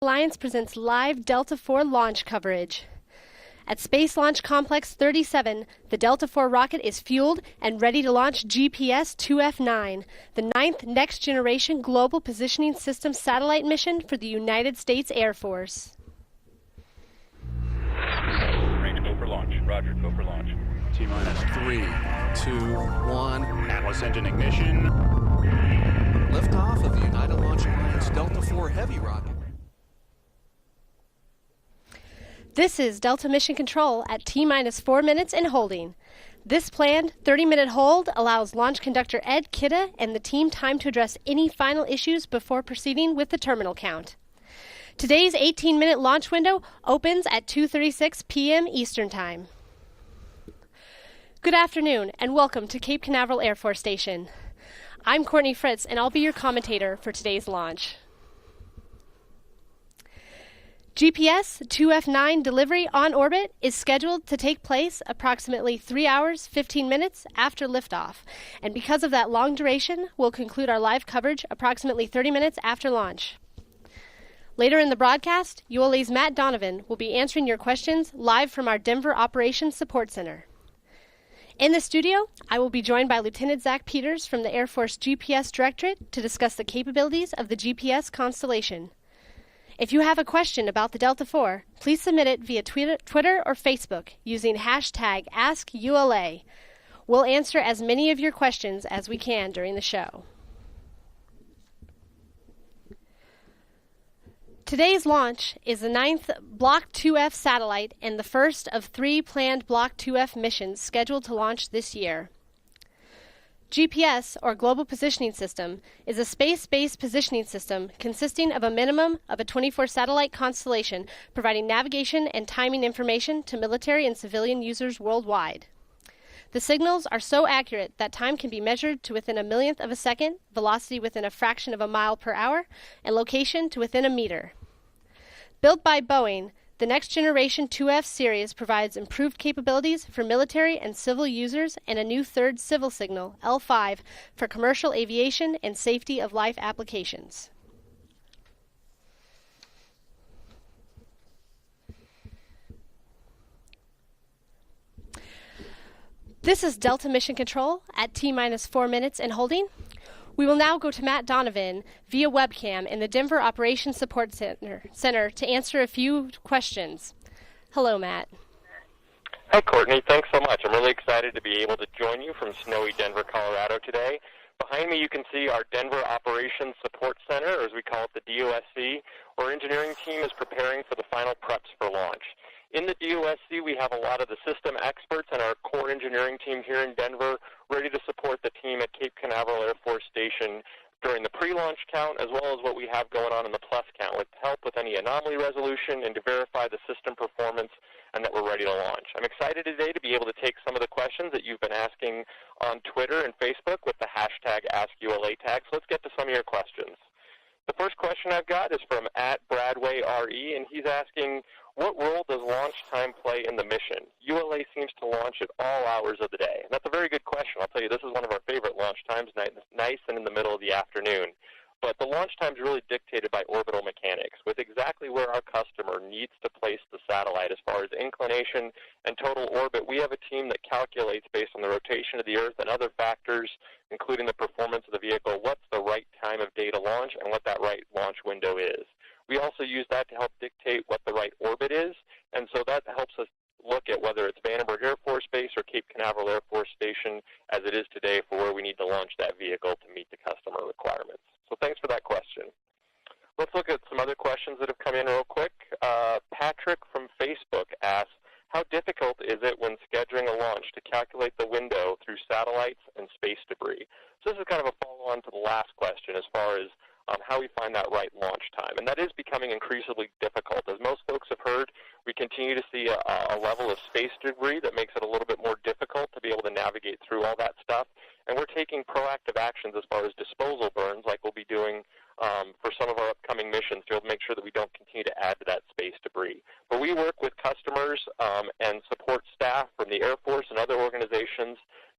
Alliance presents live Delta IV launch coverage. At Space Launch Complex 37, the Delta IV rocket is fueled and ready to launch GPS-2F-9, the ninth next-generation Global Positioning System satellite mission for the United States Air Force. Range, go for launch. Roger, go for launch. T-minus 3, 2, 1. Atlas engine ignition. Liftoff of the United Launch Alliance Delta IV Heavy rocket. This is Delta Mission Control at T-minus 4 minutes and holding. This planned 30-minute hold allows launch conductor Ed Kidda and the team time to address any final issues before proceeding with the terminal count. Today's 18-minute launch window opens at 2:36 p.m. Eastern Time. Good afternoon and welcome to Cape Canaveral Air Force Station. I'm Courtney Fritz and I'll be your commentator for today's launch. GPS-2F-9 delivery on orbit is scheduled to take place approximately 3 hours, 15 minutes after liftoff. And because of that long duration, we'll conclude our live coverage approximately 30 minutes after launch. Later in the broadcast, ULA's Matt Donovan will be answering your questions live from our Denver Operations Support Center. In the studio, I will be joined by Lieutenant Zach Peters from the Air Force GPS Directorate to discuss the capabilities of the GPS constellation. If you have a question about the Delta IV, please submit it via Twitter or Facebook using hashtag AskULA. We'll answer as many of your questions as we can during the show. Today's launch is the 9th Block 2F satellite and the first of 3 planned Block 2F missions scheduled to launch this year. GPS, or Global Positioning System, is a space-based positioning system consisting of a minimum of a 24-satellite constellation providing navigation and timing information to military and civilian users worldwide. The signals are so accurate that time can be measured to within a millionth of a second, velocity within a fraction of a mile per hour, and location to within a meter. Built by Boeing, the next generation 2F series provides improved capabilities for military and civil users and a new third civil signal, L5, for commercial aviation and safety of life applications. This is Delta Mission Control at T-minus 4 minutes and holding. We will now go to Matt Donovan via webcam in the Denver Operations Support Center to answer a few questions. Hello, Matt. Hi, Courtney. Thanks so much. I'm really excited to be able to join you from snowy Denver, Colorado today. Behind me, you can see our Denver Operations Support Center, or as we call it, the DOSC, where our engineering team is preparing for the final preps for launch. In the DOSC, we have a lot of the system experts and our core engineering team here in Denver ready to support the team at Cape Canaveral Air Force Station during the pre-launch count, as well as what we have going on in the plus count, with help with any anomaly resolution and to verify the system performance and that we're ready to launch. I'm excited today to be able to take some of the questions that you've been asking on Twitter and Facebook with the hashtag AskULA tag. So let's get to some of your questions. The first question I've got is from @BradwayRE, and he's asking, what role does launch time play in the mission? ULA seems to launch at all hours of the day. And that's a very good question. I'll tell you, this is one of our favorite launch times, nice and in the middle of the afternoon. But the launch time is really dictated by orbital mechanics, with exactly where our customer needs to place the satellite as far as inclination and total orbit. We have a team that calculates based on the rotation of the Earth and other factors, including the performance of the vehicle, what's the right time of day to launch and what that right launch window is. We also use that to help dictate what the right orbit is, and so that helps us look at whether it's Vandenberg Air Force Base or Cape Canaveral Air Force Station, as it is today, for where we need to launch that vehicle to meet the customer requirements. So thanks for that question. Let's look at some other questions that have come in real quick. Patrick from Facebook asks, how difficult is it when scheduling a launch to calculate the window through satellites and space debris? So this is kind of a follow-on to the last question as far as how we find that right launch time. And that is becoming increasingly difficult. As most folks have heard, we continue to see a level of space debris that makes it a little bit more difficult to be able to navigate through all that stuff. And we're taking proactive actions as far as disposal burns, like we'll be doing for some of our upcoming missions, to make sure that we don't continue to add to that space debris. But we work with customers and support staff from the Air Force and other organizations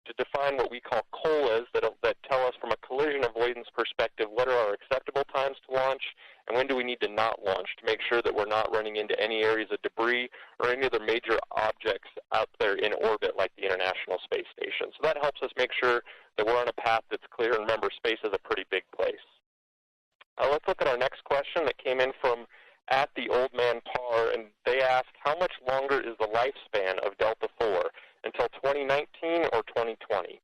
to define what we call COLAs that tell us from a collision avoidance perspective what are our acceptable times to launch and when do we need to not launch to make make sure that we're not running into any areas of debris or any other major objects out there in orbit like the International Space Station. So that helps us make sure that we're on a path that's clear. And remember, space is a pretty big place. Let's look at our next question that came in from at the Old Man Par, and they asked, how much longer is the lifespan of Delta IV, until 2019 or 2020?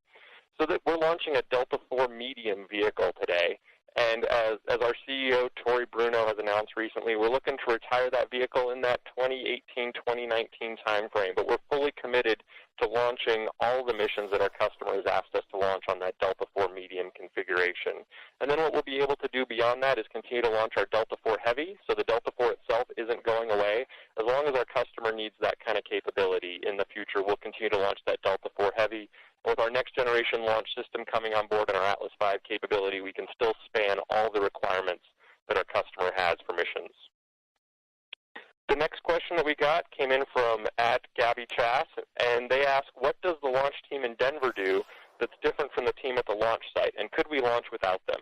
So that we're launching a Delta IV medium vehicle today, and as our CEO, Tori Bruno, has announced recently, we're looking to retire that vehicle in that 2018-2019 timeframe, but we're fully committed to launching all the missions that our customers asked us to launch on that Delta IV medium configuration. And then what we'll be able to do beyond that is continue to launch our Delta IV Heavy, so the Delta IV itself isn't going away. As long as our customer needs that kind of capability in the future, we'll continue to launch that Delta IV Heavy. With our next generation launch system coming on board and our Atlas V capability, we can still span all the requirements that our customer has for missions. The next question that we got came in from at Gabby Chass, and they asked, what does the launch team in Denver do that's different from the team at the launch site, and could we launch without them?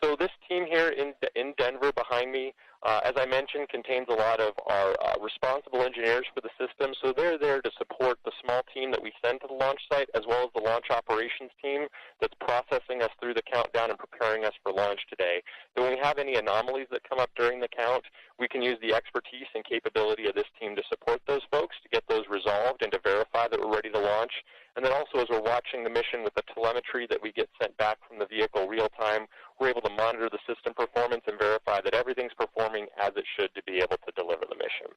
So this team here in Denver behind me, as I mentioned, contains a lot of our responsible engineers for the system. So they're there to support the small team that we send to the launch site, as well as the launch operations team that's processing us through the countdown and preparing us for launch today. So when we have any anomalies that come up during the count, we can use the expertise and capability of this team to support those folks, to get those resolved and to verify that we're ready to launch. And then also, as we're watching the mission with the telemetry that we get sent back from the vehicle real time, we're able to monitor the system performance and verify that everything's performing as it should to be able to deliver the mission.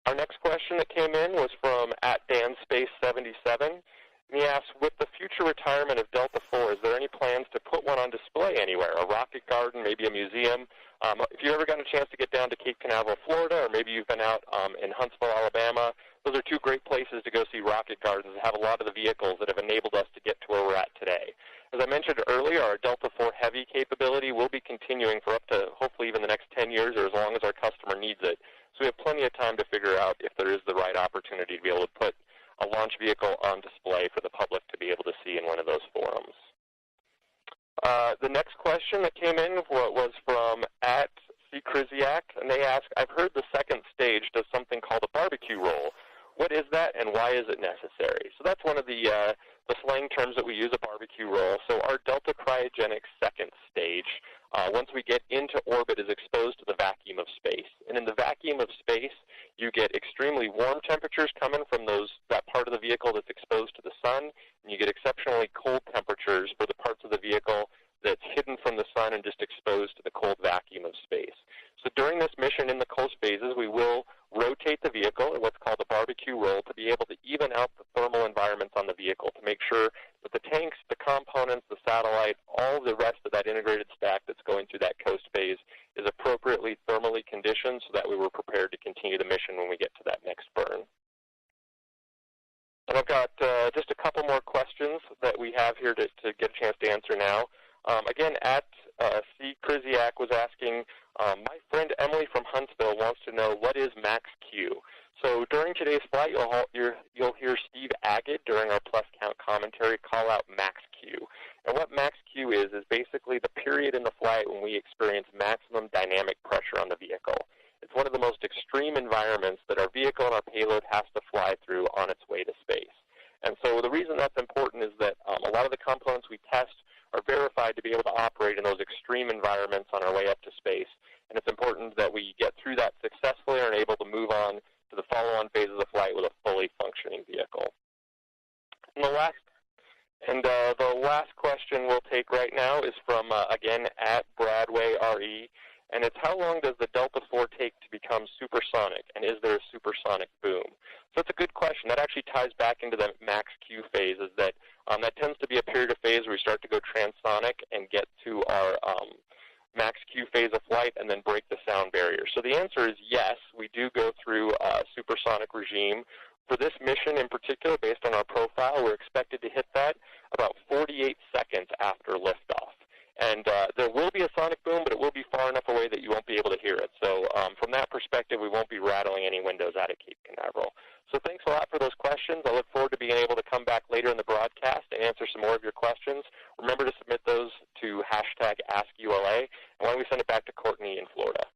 Our next question that came in was from at DanSpace77. And he asked, with the future retirement of Delta IV, is there any plans to put one on display anywhere, a rocket garden, maybe a museum? If you've ever gotten a chance to get down to Cape Canaveral, Florida, or maybe you've been out in Huntsville, Alabama, those are two great places to go see rocket gardens and have a lot of the vehicles that have enabled us to get to where we're at today. As I mentioned earlier, our Delta IV Heavy capability will be continuing for up to hopefully even the next 10 years or as long as our customer needs it. So we have plenty of time to figure out if there is the right opportunity to be able to put a launch vehicle on display for the public to be able to see in one of those forums. The next question that came in was from at C. Kriziak, and they asked, I've heard the second stage does something called a barbecue roll. What is that, and why is it necessary? So that's one of the slang terms that we use, a barbecue roll. So our Delta Cryogenic second stage, once we get into orbit, is exposed to the vacuum of space. And in the vacuum of space, you get extremely warm temperatures coming from that part of the vehicle that's exposed to the sun, and you get exceptionally cold temperatures for the parts of the vehicle that's hidden from the sun and just exposed to the cold vacuum of space. So during this mission in the cold phases, we will rotate the vehicle in what's called a barbecue roll to be able to even out the thermal environments on the vehicle to make sure that the tanks, the components, the satellite, all the rest of that integrated stack that's going through that coast phase is appropriately thermally conditioned so that we were prepared to continue the mission when we get to that next burn. And I've got just a couple more questions that we have here to get a chance to answer now. Again, at C. Kriziak was asking, my friend Emily from Huntsville wants to know, what is max-Q? So during today's flight, you'll hear Steve Agate during our plus count commentary call out max-Q. And what max-Q is basically the period in the flight when we experience maximum dynamic pressure on the vehicle. It's one of the most extreme environments that our vehicle and our payload has to fly through on its way to space. And so the reason that's important is that a lot of the components we test are verified to be able to operate in those extreme environments on our way up to space. And it's important that we get through that successfully and are able to move on to the follow-on phases of flight with a fully functioning vehicle. And the last question we'll take right now is from, again, at Bradway RE. And it's, how long does the Delta IV take to become supersonic, and is there a supersonic boom? So it's a good question. That actually ties back into the max-Q phase, is that that tends to be a period of phase where we start to go transonic and get to our max-Q phase of flight and then break the sound barrier. So the answer is yes, we do go through a supersonic regime. For this mission in particular, based on our profile, we're expected to hit that about 48 seconds after liftoff. And there will be a sonic boom, but it will be far enough away that you won't be able to hear it. So from that perspective, we won't be rattling any windows out of Cape Canaveral. So thanks a lot for those questions. I look forward to being able to come back later in the broadcast and answer some more of your questions. Remember to submit those to #AskULA. And why don't we send it back to Courtney in Florida.